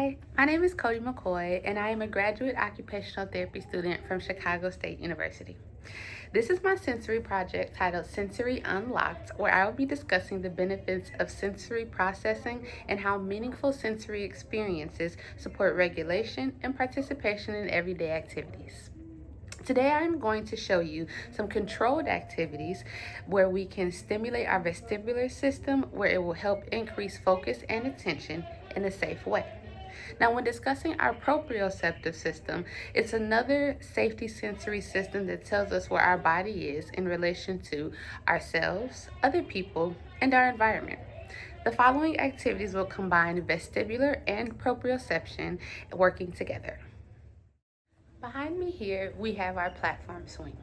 Hi, my name is Koty'Lechae, and I am a graduate occupational therapy student from Chicago State University. This is my sensory project titled Sensory Unlocked, where I will be discussing the benefits of sensory processing and how meaningful sensory experiences support regulation and participation in everyday activities. Today I'm going to show you some controlled activities where we can stimulate our vestibular system, where it will help increase focus and attention in a safe way. Now, when discussing our proprioceptive system, it's another safety sensory system that tells us where our body is in relation to ourselves, other people, and our environment. The following activities will combine vestibular and proprioception working together. Behind me here, we have our platform swing.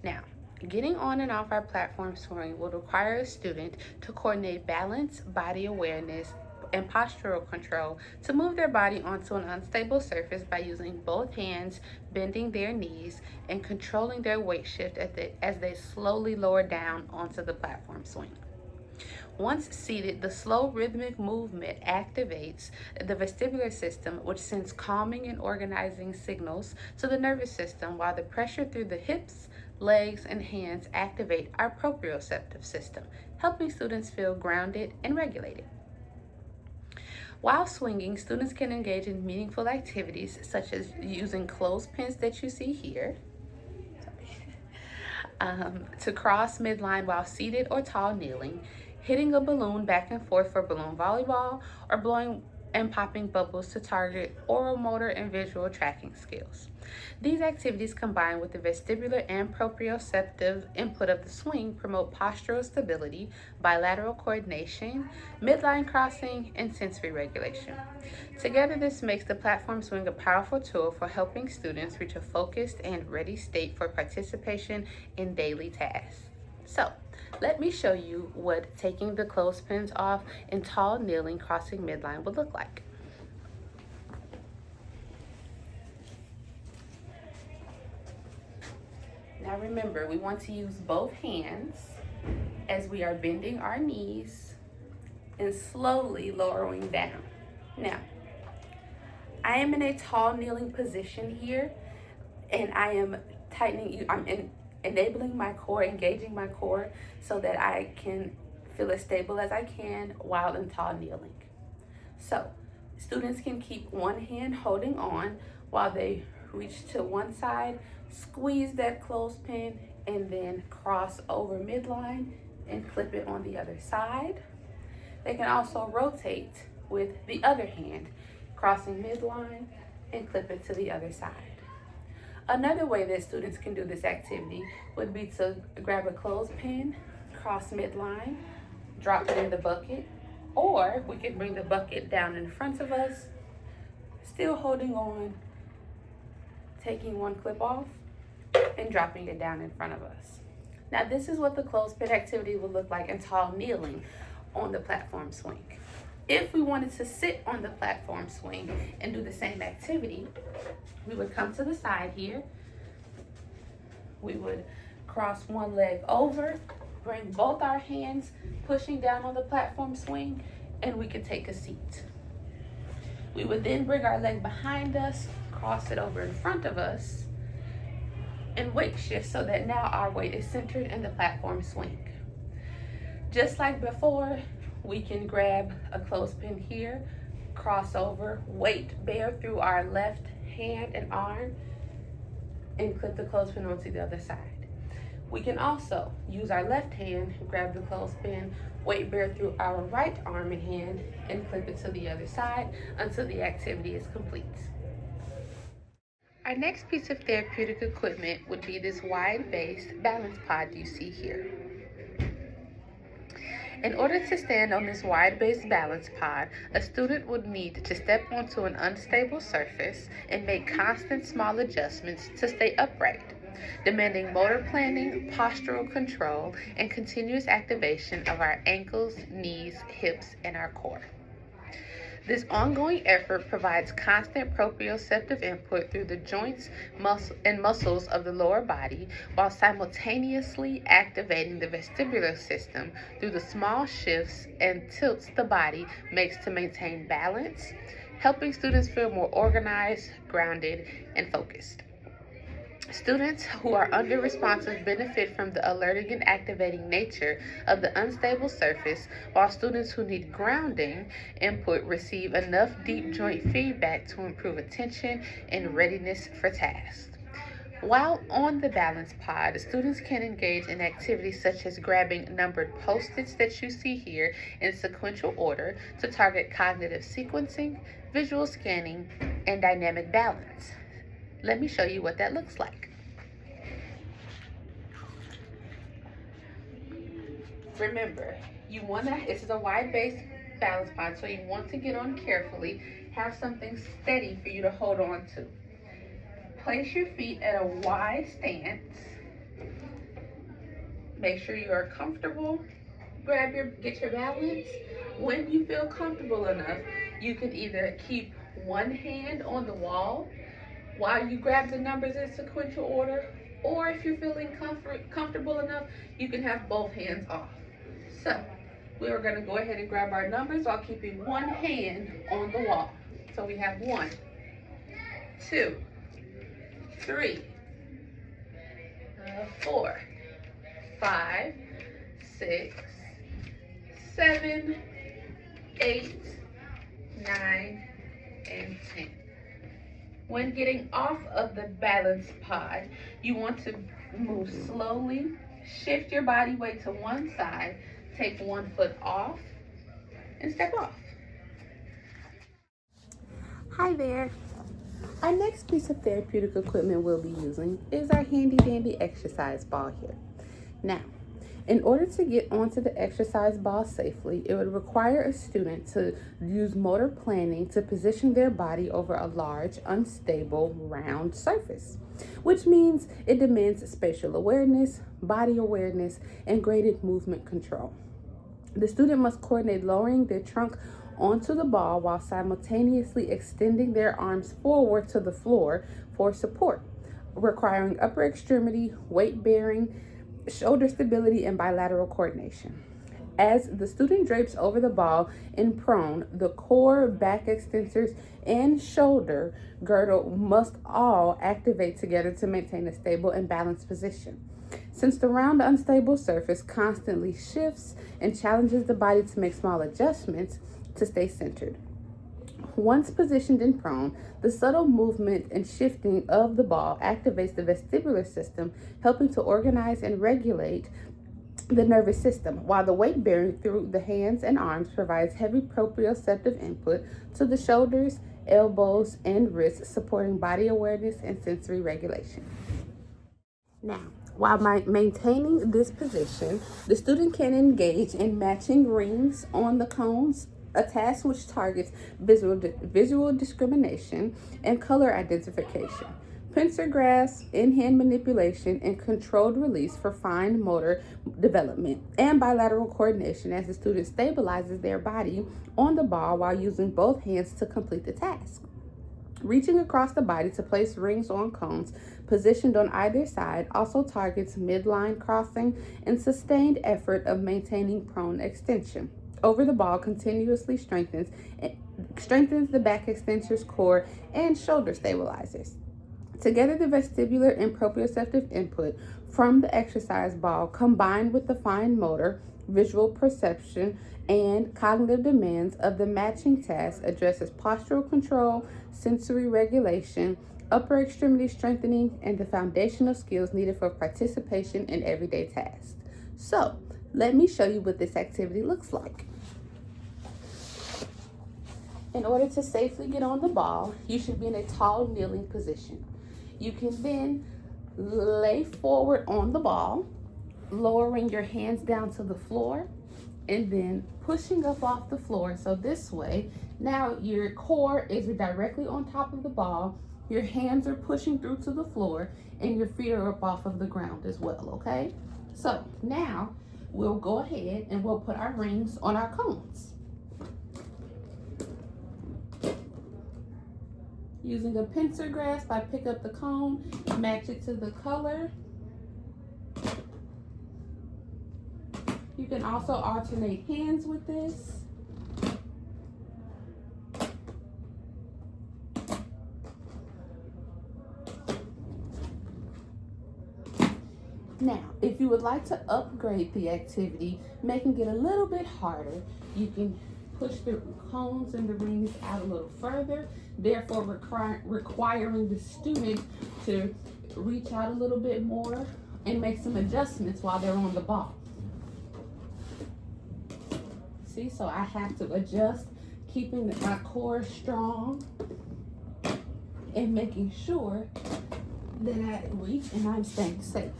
Now, getting on and off our platform swing will require a student to coordinate balance, body awareness, and postural control to move their body onto an unstable surface by using both hands, bending their knees, and controlling their weight shift as they slowly lower down onto the platform swing. Once seated, the slow rhythmic movement activates the vestibular system, which sends calming and organizing signals to the nervous system, while the pressure through the hips, legs, and hands activate our proprioceptive system, helping students feel grounded and regulated. While swinging, students can engage in meaningful activities such as using clothespins that you see here, to cross midline while seated or tall kneeling, hitting a balloon back and forth for balloon volleyball, or blowing and popping bubbles to target oral motor and visual tracking skills. These activities combined with the vestibular and proprioceptive input of the swing promote postural stability, bilateral coordination, midline crossing, and sensory regulation. Together, this makes the platform swing a powerful tool for helping students reach a focused and ready state for participation in daily tasks. So, let me show you what taking the clothespins off and tall kneeling crossing midline would look like. Now remember, we want to use both hands as we are bending our knees and slowly lowering down. Now, I am in a tall kneeling position here, and I am enabling my core, engaging my core so that I can feel as stable as I can while in tall kneeling. So, students can keep one hand holding on while they reach to one side, squeeze that clothespin, and then cross over midline and clip it on the other side. They can also rotate with the other hand, crossing midline and clip it to the other side. Another way that students can do this activity would be to grab a clothespin, cross midline, drop it in the bucket, or we can bring the bucket down in front of us, still holding on, taking one clip off, and dropping it down in front of us. Now, this is what the clothespin activity would look like in tall kneeling on the platform swing. If we wanted to sit on the platform swing and do the same activity, we would come to the side here. We would cross one leg over, bring both our hands pushing down on the platform swing, and we could take a seat. We would then bring our leg behind us, cross it over in front of us, and weight shift so that now our weight is centered in the platform swing. Just like before, we can grab a clothespin here, cross over, weight bear through our left hand and arm, and clip the clothespin onto the other side. We can also use our left hand, grab the clothespin, weight bear through our right arm and hand, and clip it to the other side until the activity is complete. Our next piece of therapeutic equipment would be this wide-based balance pod you see here. In order to stand on this wide-based balance pod, a student would need to step onto an unstable surface and make constant small adjustments to stay upright, demanding motor planning, postural control, and continuous activation of our ankles, knees, hips, and our core. This ongoing effort provides constant proprioceptive input through the joints and muscles of the lower body while simultaneously activating the vestibular system through the small shifts and tilts the body makes to maintain balance, helping students feel more organized, grounded, and focused. Students who are under-responsive benefit from the alerting and activating nature of the unstable surface, while students who need grounding input receive enough deep joint feedback to improve attention and readiness for tasks. While on the balance pod, students can engage in activities such as grabbing numbered post-its that you see here in sequential order to target cognitive sequencing, visual scanning, and dynamic balance. Let me show you what that looks like. Remember, this is a wide-based balance pod, so you want to get on carefully, have something steady for you to hold on to. Place your feet at a wide stance. Make sure you are comfortable. Get your balance. When you feel comfortable enough, you can either keep one hand on the wall while you grab the numbers in sequential order, or if you're feeling comfortable enough, you can have both hands off. So we are going to go ahead and grab our numbers while keeping one hand on the wall. So we have 1, 2, 3, 4, 5, 6, 7, 8, 9, and 10. When getting off of the balance pod, you want to move slowly, shift your body weight to one side, take one foot off, and step off. Hi there. Our next piece of therapeutic equipment we'll be using is our handy dandy exercise ball here. Now, in order to get onto the exercise ball safely, it would require a student to use motor planning to position their body over a large, unstable, round surface, which means it demands spatial awareness, body awareness, and graded movement control. The student must coordinate lowering their trunk onto the ball while simultaneously extending their arms forward to the floor for support, requiring upper extremity, weight bearing, shoulder stability, and bilateral coordination. As the student drapes over the ball in prone, the core, back extensors, and shoulder girdle must all activate together to maintain a stable and balanced position. Since the round, unstable surface constantly shifts and challenges the body to make small adjustments to stay centered. Once positioned in prone, the subtle movement and shifting of the ball activates the vestibular system, helping to organize and regulate the nervous system, while the weight bearing through the hands and arms provides heavy proprioceptive input to the shoulders, elbows, and wrists, supporting body awareness and sensory regulation. Now, while maintaining this position, the student can engage in matching rings on the cones, a task which targets visual discrimination and color identification, pincer grasp, in-hand manipulation, and controlled release for fine motor development, and bilateral coordination as the student stabilizes their body on the ball while using both hands to complete the task. Reaching across the body to place rings on cones positioned on either side also targets midline crossing and sustained effort of maintaining prone extension. Over the ball continuously strengthens the back extensors, core, and shoulder stabilizers. Together, the vestibular and proprioceptive input from the exercise ball combined with the fine motor, visual perception, and cognitive demands of the matching task addresses postural control, sensory regulation, upper extremity strengthening, and the foundational skills needed for participation in everyday tasks. So, let me show you what this activity looks like. In order to safely get on the ball, you should be in a tall kneeling position. You can then lay forward on the ball, lowering your hands down to the floor, and then pushing up off the floor. So this way, now your core is directly on top of the ball, your hands are pushing through to the floor, and your feet are up off of the ground as well, okay? So now we'll go ahead and we'll put our rings on our cones. Using a pincer grasp, I pick up the cone, match it to the color. You can also alternate hands with this. Now, if you would like to upgrade the activity, making it a little bit harder, you can push the cones and the rings out a little further, therefore requiring the student to reach out a little bit more and make some adjustments while they're on the ball. See, so I have to adjust, keeping my core strong and making sure that I reach and I'm staying safe.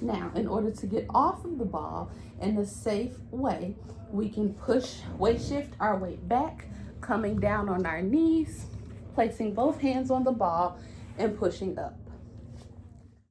Now, in order to get off of the ball in a safe way, we can weight shift our weight back, coming down on our knees, placing both hands on the ball and pushing up.